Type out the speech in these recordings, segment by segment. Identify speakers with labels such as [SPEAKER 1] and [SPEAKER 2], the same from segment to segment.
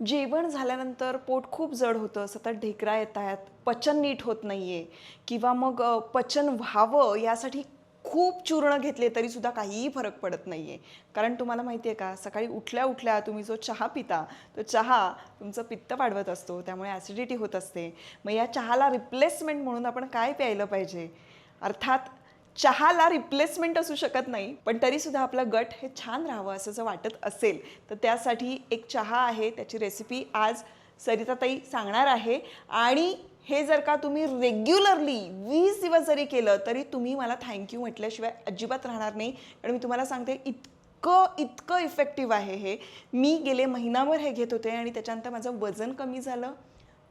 [SPEAKER 1] जेवण झाल्यानंतर पोट खूप जड होतं, सतत ढेकरा येत आहेत, पचन नीट होत नाहीये किंवा मग पचन व्हावं यासाठी खूप चूर्ण घेतले तरी सुद्धा काहीही फरक पडत नाहीये. कारण तुम्हाला माहिती आहे का, सकाळी उठल्या उठल्या तुम्ही जो चहा पिता, तो चहा तुमचं पित्त वाढवत असतो, त्यामुळे ॲसिडिटी होत असते. मग या चहाला रिप्लेसमेंट म्हणून आपण काय प्यायलं पाहिजे? अर्थात चहाला रिप्लेसमेंट असू शकत नाही, पण तरीसुद्धा आपलं गट हे छान राहावं असं जर वाटत असेल तर त्यासाठी एक चहा आहे, त्याची रेसिपी आज सरिताताई सांगणार आहे. आणि हे जर का तुम्ही रेग्युलरली 20 दिवस जरी केलं तरी तुम्ही मला थँक्यू म्हटल्याशिवाय अजिबात राहणार नाही. कारण मी तुम्हाला सांगते, इतकं इतकं इफेक्टिव्ह आहे हे. मी गेले महिनाभर हे घेत होते आणि त्याच्यानंतर माझं वजन कमी झालं,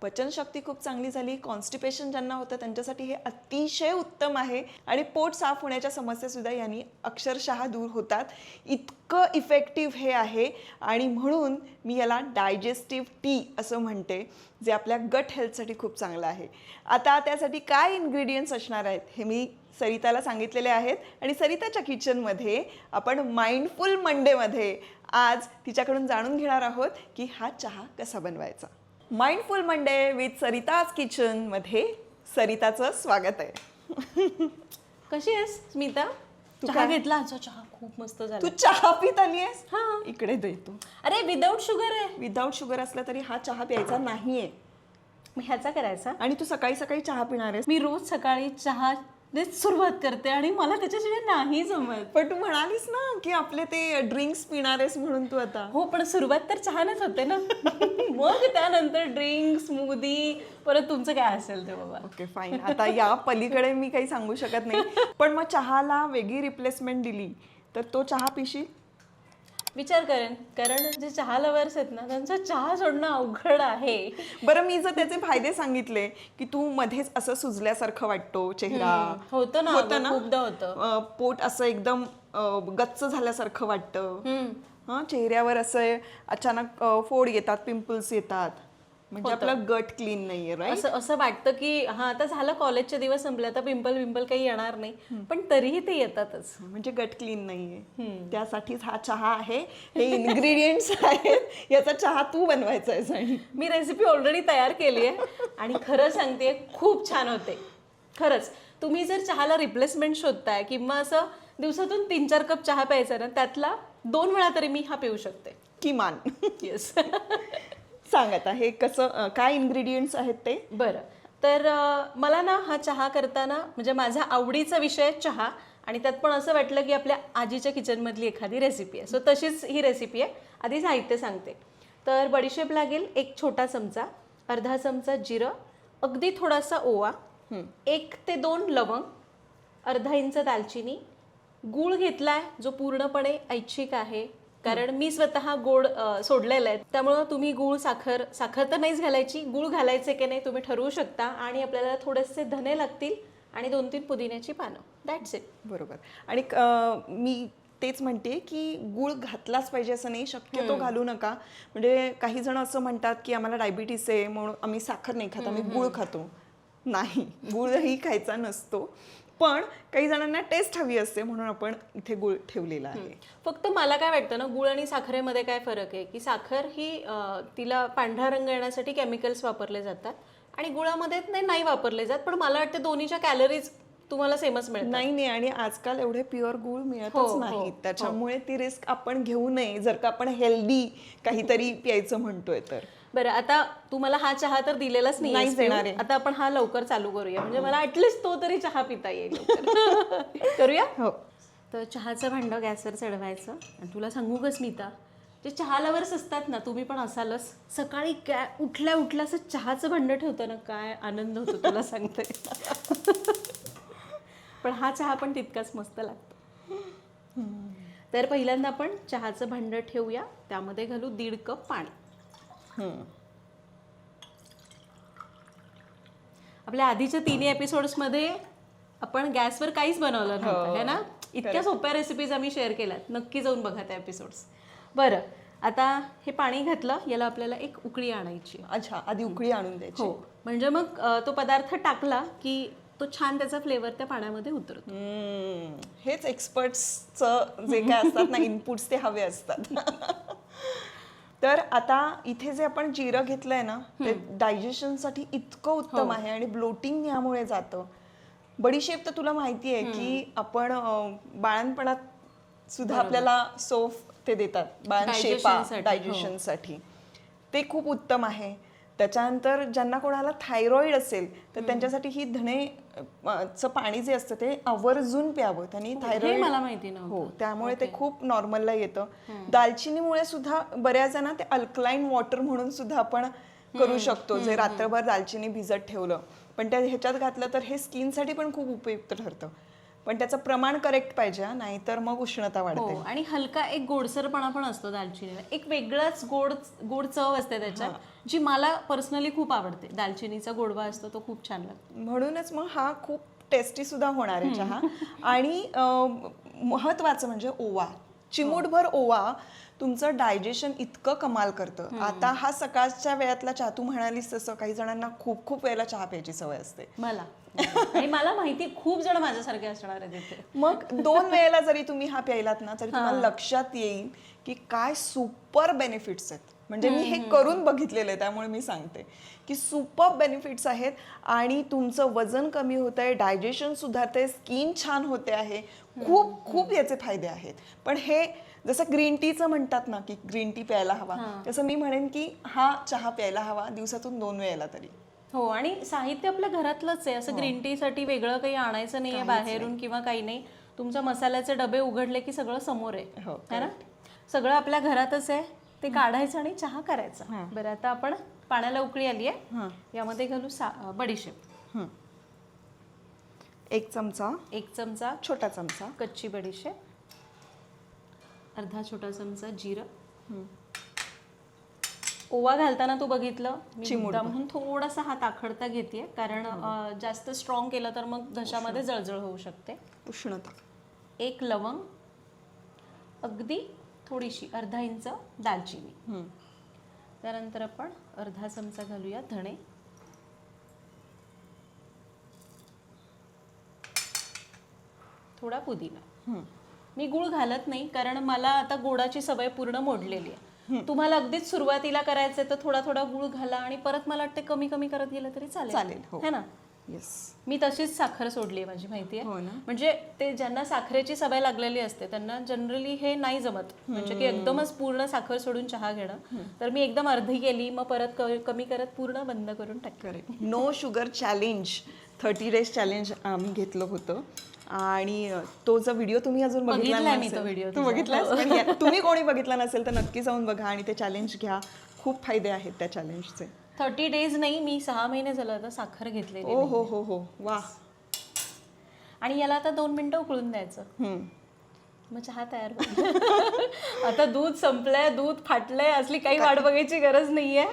[SPEAKER 1] पचनशक्ती खूप चांगली झाली. कॉन्स्टिपेशन ज्यांना होतं त्यांच्यासाठी हे अतिशय उत्तम आहे आणि पोट साफ होण्याच्या समस्यासुद्धा यांनी अक्षरशः दूर होतात. इतकं इफेक्टिव्ह हे आहे आणि म्हणून मी याला डायजेस्टिव्ह टी असं म्हणते, जे आपल्या गट हेल्थसाठी खूप चांगलं आहे. आता त्यासाठी काय इन्ग्रेडियंट्स असणार आहेत हे मी सरिताला सांगितलेले आहेत आणि सरिताच्या किचनमध्ये आपण माइंडफुल मंडेमध्ये आज तिच्याकडून जाणून घेणार आहोत की हा चहा कसा बनवायचा. Mindful Monday with Sarita's kitchen मध्ये सरिताचं स्वागत आहे.
[SPEAKER 2] कशी आहेस स्मिता? चहा घेतला? चहा खूप मस्त झाला.
[SPEAKER 1] तू चहा पित आली आहेस?
[SPEAKER 2] हा.
[SPEAKER 1] इकडे दे तू.
[SPEAKER 2] अरे विदाऊट शुगर आहे.
[SPEAKER 1] विदाऊट शुगर असलं तरी हा चहा प्यायचा नाहीये.
[SPEAKER 2] मग ह्याचा करायचा.
[SPEAKER 1] आणि तू सकाळी सकाळी चहा पिणार आहेस?
[SPEAKER 2] मी रोज सकाळी चहा सुरुवात करते आणि मला त्याच्याशिवाय नाही जमत.
[SPEAKER 1] पण तू म्हणालीस ना की आपले ते ड्रिंक्स पिणार आहेस म्हणून तू आता.
[SPEAKER 2] हो, पण सुरुवात तर चहानेच होते ना. मग त्यानंतर ड्रिंक, स्मूदी, परत तुमचं काय असेल ते बाबा.
[SPEAKER 1] Okay fine. आता या पलीकडे मी काही सांगू शकत नाही. पण मग चहाला वेगळी रिप्लेसमेंट दिली तर तो चहा पिशील?
[SPEAKER 2] विचार करेन, कारण जे चहा लवर्स आहेत ना त्यांचा चहा सोडणं अवघड आहे.
[SPEAKER 1] बरं, मी जर त्याचे फायदे सांगितले की तू मध्येच असं सुजल्यासारखं वाटतो चेहरा,
[SPEAKER 2] होतं ना, खूपदा होतं.
[SPEAKER 1] पोट असं एकदम गच्च झाल्यासारखं वाटतं, हां, चेहऱ्यावर असं अचानक फोड येतात, पिंपल्स येतात, म्हणजे आपलं गट क्लीन नाहीये, राईट?
[SPEAKER 2] असं वाटतं की हा आता झालं, कॉलेजचे दिवस संपले, आता पिंपल काही येणार नाही, पण तरीही ते येतातच.
[SPEAKER 1] म्हणजे गट क्लीन नाहीये. त्यासाठीच हा चहा आहे. हे इन्ग्रेडियंट्स आहेत, याचा चहा तू बनवायचा आहे. आणि
[SPEAKER 2] मी रेसिपी ऑलरेडी तयार केली आहे आणि खरं सांगते खूप छान होते. खरंच तुम्ही जर चहाला रिप्लेसमेंट शोधताय किंवा असं दिवसातून 3-4 कप चहा प्यायचा ना, त्यातला 2 वेळा तरी मी हा पिऊ शकते
[SPEAKER 1] किमान.
[SPEAKER 2] येस.
[SPEAKER 1] सांग आता हे कसं, काय इन्ग्रेडियंट्स आहेत ते.
[SPEAKER 2] बरं, तर मला ना हा चहा करताना म्हणजे माझा आवडीचा विषय चहा, आणि त्यात पण असं वाटलं की आपल्या आजीच्या किचनमधली एखादी रेसिपी आहे. सो तशीच ही रेसिपी आहे. आधी साहित्य सांगते. तर बडीशेप लागेल 1 छोटा चमचा, अर्धा चमचा जिरं, अगदी थोडासा ओवा, 1 ते 2 लवंग, अर्धा इंच दालचिनी, गूळ घेतलाय जो पूर्णपणे ऐच्छिक आहे, कारण मी स्वतः गोड सोडलेलं आहे. त्यामुळं तुम्ही गूळ, साखर तर नाहीच घालायची, गूळ घालायचे की नाही तुम्ही ठरवू शकता. आणि आपल्याला थोडेसे धने लागतील आणि 2-3 पुदिन्याची पानं. That's it.
[SPEAKER 1] बरोबर. आणि मी तेच म्हणते की गूळ घातलाच पाहिजे असं नाही, शक्यतो घालू नका. म्हणजे काही जण असं म्हणतात की आम्हाला डायबिटीस आहे म्हणून आम्ही साखर नाही खात, आम्ही गूळ खातो. नाही, गूळही खायचा नसतो. पण काही जणांना टेस्ट हवी असते म्हणून आपण इथे गूळ ठेवलेला आहे.
[SPEAKER 2] फक्त मला काय वाटतं ना, गूळ आणि साखरेमध्ये काय फरक आहे की साखर ही तिला पांढरा रंग येण्यासाठी केमिकल्स वापरले जातात आणि गुळामध्ये नाही वापरले जात. पण मला वाटतं दोन्हीच्या कॅलरीज तुम्हाला सेमच मिळतात.
[SPEAKER 1] नाही, आणि आजकाल एवढे प्युअर गूळ मिळतच नाहीत. त्याच्यामुळे ती रिस्क आपण घेऊ नये जर का आपण हेल्दी काहीतरी प्यायचं म्हणतोय तर.
[SPEAKER 2] बरं, आता तुम्हाला हा चहा तर दिलेलाच
[SPEAKER 1] नाहीच देणार आहे.
[SPEAKER 2] आता आपण हा लवकर चालू करूया, म्हणजे मला ऍटलिस्ट तो तरी चहा पिता येईल. करूया.
[SPEAKER 1] हो.
[SPEAKER 2] तर चहाचं भांडं गॅसवर चढवायचं. आणि तुला सांगू का स्मिता, जे चहा लवर्स असतात ना, तुम्ही पण असालच, सकाळी उठल्या असं चहाचं भांडं ठेवतं ना, काय आनंद होतो तुला सांगते. पण हा चहा पण तितकाच मस्त लागतो. तर पहिल्यांदा आपण चहाचं भांडं ठेवूया, त्यामध्ये घालू 1.5 कप पाणी. आपल्या आधीच्या 3 एपिसोड्समध्ये आपण गॅसवर काहीच बनवलं नव्हतं है ना. इतक्या सोप्या रेसिपीज आम्ही शेअर केल्यात, नक्की जाऊन बघा त्या एपिसोड्स. बरं, आता हे पाणी घातलं, याला आपल्याला एक उकळी आणायची.
[SPEAKER 1] अच्छा, आधी उकळी आणून द्यायची.
[SPEAKER 2] हो, म्हणजे मग तो पदार्थ टाकला की तो छान त्याचा फ्लेवर त्या पाण्यामध्ये उतरतो.
[SPEAKER 1] हेच एक्सपर्ट्सचं जे काय असतात ना इनपुट्स, ते हवे असतात. तर आता इथे जे आपण जिरं घेतलंय ना ते डायजेशनसाठी इतकं उत्तम आहे आणि ब्लोटिंग यामुळे जातं. बडीशेप तर तुला माहिती आहे की आपण बाळणपणात सुद्धा आपल्याला सोफ ते देतात बाळणशेपा डायजेशनसाठी. ते खूप उत्तम आहे. त्याच्यानंतर ज्यांना कोणाला थायरॉइड असेल तर त्यांच्यासाठी ही चं पाणी जे असतं ते आवर्जून प्यावं. त्यांनी थायरॉइड
[SPEAKER 2] मला माहिती नव्हतं.
[SPEAKER 1] हो, त्यामुळे ते खूप नॉर्मलला येतं. दालचिनीमुळे सुद्धा बऱ्याच जण ते अल्कलाईन वॉटर म्हणून सुद्धा आपण करू शकतो, जे रात्रभर दालचिनी भिजत ठेवलं पण त्या ह्याच्यात घातलं तर हे स्किनसाठी पण खूप उपयुक्त ठरतं. पण त्याचं प्रमाण करेक्ट पाहिजे, नाहीतर मग उष्णता वाढते.
[SPEAKER 2] आणि हलका एक गोडसरपणा पण असतो दालचिनीला. एक वेगळाच गोड चव असते त्याच्यात, जी मला पर्सनली खूप आवडते. दालचिनीचा गोडवा असतो तो खूप छान लागतो.
[SPEAKER 1] म्हणूनच मग हा खूप टेस्टी सुद्धा होणार आहे चहा. आणि महत्वाचं म्हणजे ओवा, चिमूटभर ओवा तुमचं डायजेशन इतकं कमाल करतं. आता हा सकाळच्या वेळातला चहा, तू म्हणालीस तसं काही जणांना खूप खूप वेळेला चहा प्यायची सवय असते.
[SPEAKER 2] मला आणि मला माहिती खूप जण माझ्यासारखे असणार आहेत तिथे.
[SPEAKER 1] मग 2 वेळेला जरी तुम्ही हा प्यायलात ना तरी तुम्हाला लक्षात येईल की काय सुपर बेनिफिट्स आहेत. म्हणजे मी हे करून बघितलेलं आहे त्यामुळे मी सांगते की सुपर बेनिफिट्स आहेत. आणि तुमचं वजन कमी होत आहे, डायजेशन सुधारते, स्किन छान होते आहे, खूप खूप याचे फायदे आहेत. पण हे जसं ग्रीन टीचं म्हणतात ना की ग्रीन टी प्यायला हवा, तसं मी म्हणेन की हा चहा प्यायला हवा दिवसातून 2 वेळेला तरी.
[SPEAKER 2] हो, आणि साहित्य आपल्या घरातलंच आहे. असं ग्रीन टी साठी वेगळं काही आणायचं नाहीये बाहेरून किंवा काही नाही. तुमच्या मसाल्याचे डबे उघडले की सगळं समोर आहे, है ना? सगळं आपल्या घरातच आहे. ते काढायचं आणि चहा करायचा. बरं, आता आपण पाण्याला उकळी आली आहे, यामध्ये घालू बडीशेप.
[SPEAKER 1] 1 चमचा,
[SPEAKER 2] 1 चमचा
[SPEAKER 1] छोटा चमचा
[SPEAKER 2] कच्ची बडीशेप, अर्धा छोटा चमचा जिरं. ओवा घालताना तू बघितलं मी म्हणून थोडासा हात आखडता घेतेय, कारण जास्त स्ट्रॉंग केलं तर मग घशामध्ये जळजळ होऊ शकते.
[SPEAKER 1] उष्णता.
[SPEAKER 2] 1 लवंग, अगदी थोडीशी अर्धा इंच दालचिनी. त्यानंतर आपण अर्धा चमचा घालूया धणे, थोडा पुदिना. मी गूळ घालत नाही कारण मला आता गोडाची सवय पूर्ण मोडलेली आहे. तुम्हाला अगदीच सुरुवातीला करायचंय तर थोडा थोडा गूळ घाला आणि परत मला वाटते कमी कमी करत गेलं तरी चालेल, है ना? मी तशीच साखर सोडली आहे, माझी माहिती आहे. म्हणजे ते ज्यांना साखरेची सवय लागलेली असते त्यांना जनरली हे नाही जमत, म्हणजे की एकदमच पूर्ण साखर सोडून चहा घेणं. तर मी एकदम अर्धी केली, मग परत कमी करत पूर्ण बंद करून टाकले.
[SPEAKER 1] No sugar challenge, 30 days challenge आम्ही घेतलं होतं. आणि तो जो व्हिडिओ तुम्ही अजून बघितला नसेल, तू बघितलास, पण तुम्ही कोणी बघितला नसेल तर नक्की जाऊन बघा आणि ते चॅलेंज घ्या. खूप फायदे आहेत त्या चॅलेंजचे.
[SPEAKER 2] 30 days नाही, मी 6 महिने झालं आता साखर घेतलेली.
[SPEAKER 1] ओ हो हो हो, वा.
[SPEAKER 2] आणि याला आता 2 मिनिटं उकळून द्यायचं, मग चहा तयार होईल. आता दूध संपलंय, दूध फाटलंय, असली काही वाट बघायची गरज नाहीये.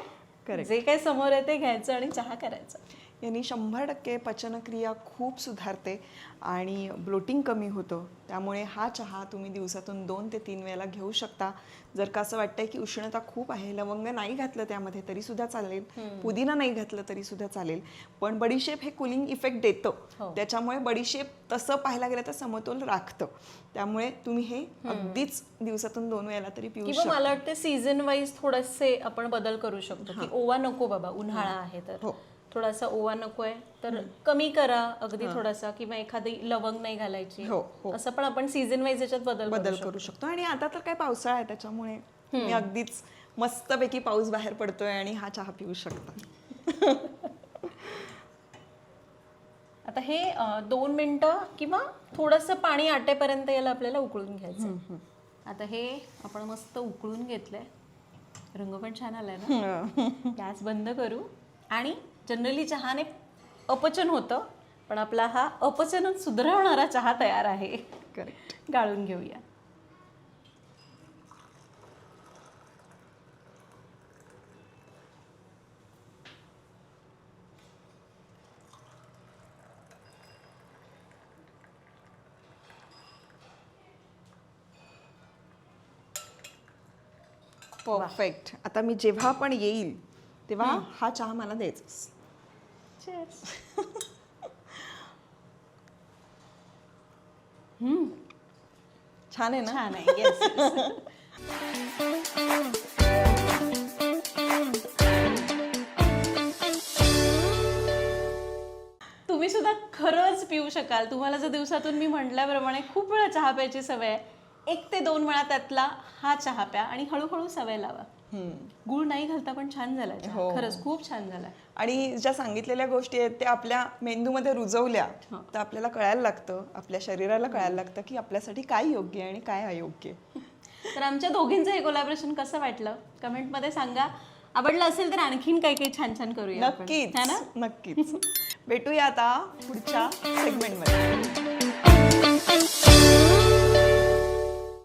[SPEAKER 2] जे काही समोर आहे ते घ्यायचं आणि चहा करायचा.
[SPEAKER 1] यांनी 100% पचनक्रिया खूप सुधारते आणि ब्लोटिंग कमी होतं. त्यामुळे हा चहा तुम्ही दिवसातून 2 ते 3 वेळेला घेऊ शकता. जर का असं वाटतंय की उष्णता खूप आहे, लवंग नाही घातलं त्यामध्ये तरी सुद्धा चालेल, पुदिना नाही घातलं तरी सुद्धा चालेल, पण बडीशेप हे कुलिंग इफेक्ट देतं. त्याच्यामुळे बडीशेप तसं पाहायला गेलं तर समतोल राखतं. त्यामुळे तुम्ही हे अगदीच दिवसातून 2 वेळेला तरी पिऊ शकता.
[SPEAKER 2] मला वाटतं सीझन वाईज थोडेसे आपण बदल करू शकतो, की ओवा नको बाबा, उन्हाळा आहे तर थोडासा ओवा नकोय तर कमी करा अगदी थोडासा, किंवा एखादी लवंग नाही घालायची. असं पण आपण सीझन वाईज याच्यात बदल
[SPEAKER 1] करू शकतो. आणि आता तर काय पावसाळा आहे त्याच्यामुळे मी अगदीच मस्तपैकी पाऊस बाहेर पडतोय आणि हा चहा पिऊ शकता.
[SPEAKER 2] आता हे 2 मिनिटं किंवा थोडंसं पाणी आटेपर्यंत याला आपल्याला उकळून घ्यायचं. आता हे आपण मस्त उकळून घेतलंय, रंग पण छान आलाय ना. गॅस बंद करू. आणि जनरली चहाने अपचन होतं, पण आपला हा अपचन सुधारवणारा चहा तयार आहे.
[SPEAKER 1] करेक्ट.
[SPEAKER 2] गाळून घेऊया.
[SPEAKER 1] परफेक्ट. आता मी जेव्हा पण येईल तेव्हा हा चहा मला द्यायचा.
[SPEAKER 2] छान आहे ना?
[SPEAKER 1] छान आहे. येस.
[SPEAKER 2] सुद्धा खरंच पिऊ शकाल. तुम्हाला जर दिवसातून मी म्हटल्याप्रमाणे खूप वेळा चहा प्यायची सवय आहे, 1 ते 2 वेळा त्यातला हा चहा प्या आणि हळूहळू सवय लावा. गुळ नाही घालता पण छान झाला चहा. खरंच खूप छान झाला.
[SPEAKER 1] आणि ज्या सांगितलेल्या गोष्टी आहेत त्या आपल्या मेंदूमध्ये रुजवल्या तर आपल्याला कळायला लागतं, आपल्या शरीराला कळायला लागतं की आपल्यासाठी काय योग्य आहे आणि काय अयोग्य.
[SPEAKER 2] तर आमच्या दोघींचं हे कोलॅबरेशन कसं वाटलं कमेंटमध्ये सांगा. आवडलं असेल तर आणखीन काही काही छान छान करूया आपण.
[SPEAKER 1] नक्कीच
[SPEAKER 2] है ना?
[SPEAKER 1] नक्कीच. भेटूया आता पुढच्या सेगमेंटमध्ये.